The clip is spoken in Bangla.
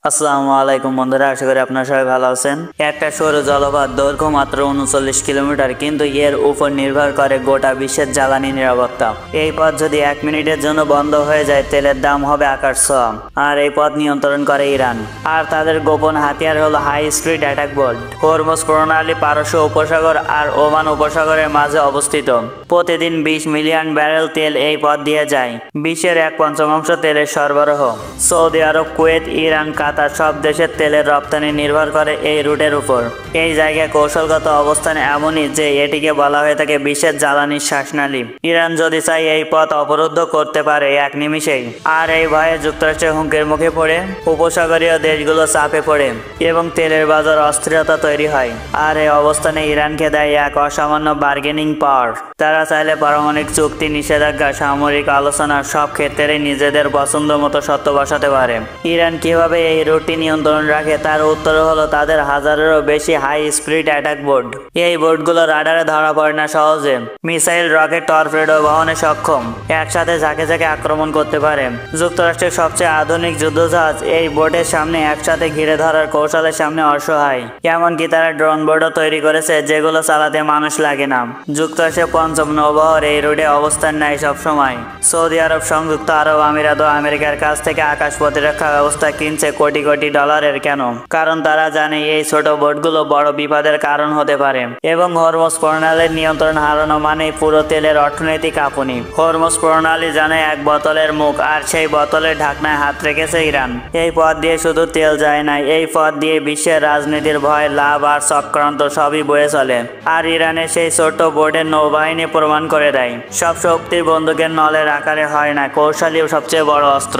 আসসালামু আলাইকুম বন্ধুরা, আশা করি আপনারা সবাই ভালো আছেন। একটা সরু জলপথ দৈর্ঘ্য মাত্র 39 কিলোমিটার, কিন্তু এর উপর নির্ভর করে গোটা বিশ্বের জ্বালানি নিরাপত্তা। এই পথ যদি 1 মিনিটের জন্য বন্ধ হয়ে যায়, তেলের দাম হবে আকাশ ছোঁয়া। আর এই পথ নিয়ন্ত্রণ করে ইরান, আর তাদের গোপন হাতিয়ার হলো high speed attack boat. Hormuz প্রণালী পারস্য উপসাগর আর ওমান উপসাগরের মাঝে অবস্থিত। প্রতিদিন 20 মিলিয়ন ব্যারেল তেল এই পথ দিয়ে যায়। বিশ্বের 1/5 তেলের সরবরাহ। সৌদি আরব, কুয়েত, ইরান, কাতার সব দেশের তেলের রপ্তানি নির্ভর করে এই রুটের উপর। এই জায়গায় কৌশলগত অবস্থান এমনই যে এটিকে বলা হয়ে থাকে বিশ্বের জ্বালানির শ্বাসনালী। ইরান যদি চায় এই পথ অবরুদ্ধ করতে পারে এক নিমিষেই। আর এই ভয়ে যুক্তরাষ্ট্রের হুমকির মুখে পড়ে উপসাগরীয় দেশগুলো চাপে পড়ে এবং তেলের বাজার অস্থিরতা তৈরি হয়। আর এই অবস্থানে ইরানকে দেয় এক অসামান্য বার্গেনিং পাওয়ার। তারা চাইলে পারমাণবিক চুক্তি, নিষেধাজ্ঞা, সামরিক আলোচনা সব ক্ষেত্রেই নিজেদের পছন্দ মতো শর্ত বসাতে পারে। ইরান কিভাবে এই রুটটি নিয়ন্ত্রণ রাখে তার উত্তর হলো তাদের হাজারেরও বেশি হাই স্পিড অ্যাটাক বোট। এই বোটগুলো রাডারে ধরা পড়ে না সহজে। মিসাইল, রকেট, টর্পেডো বহনে সক্ষম। একসাথে ঝাঁকে ঝাঁকে আক্রমণ করতে পারে। যুক্তরাষ্ট্রের সবচেয়ে আধুনিক যুদ্ধজাহাজ এই বোটের সামনে একসাথে ঘিরে ধরার কৌশলের সামনে অসহায়। এমনকি তারা ড্রোন বোটও তৈরি করেছে যেগুলো চালাতে মানুষ লাগে না। যুক্তরাষ্ট্রের ৫ম নৌবহর এই রুটে অবস্থান নেয় সবসময়। সৌদি আরব, সংযুক্ত আরব আমিরাত ও আমেরিকার কাছ থেকে আকাশ প্রতিরক্ষা ব্যবস্থা কিনছে কোটি কোটি ডলারের। কেন? কারণ তারা জানে এই ছোট বোটগুলো বড় বিপদের কারণ হতে পারে। এবং হরমুজ প্রণালীর নিয়ন্ত্রণ হারানো মানে পুরো তেলের অর্থনৈতিক কাঁপুনি। হরমুজ প্রণালী জানে এক বোতলের মুখ, আর সেই বোতলের ঢাকনায় হাত রেখেছে ইরান। এই পথ দিয়ে শুধু তেল যায় না, এই পথ দিয়ে বিশ্বের রাজনীতির ভয়, লাভ আর চক্রান্ত সবই বয়ে চলে। আর ইরানের সেই ছোট্ট বোটের নৌবাহিনী প্রমাণ করে দেয় সব শক্তির বন্দুকের নলের আকারে হয় না, কৌশলী সবচেয়ে বড় অস্ত্র।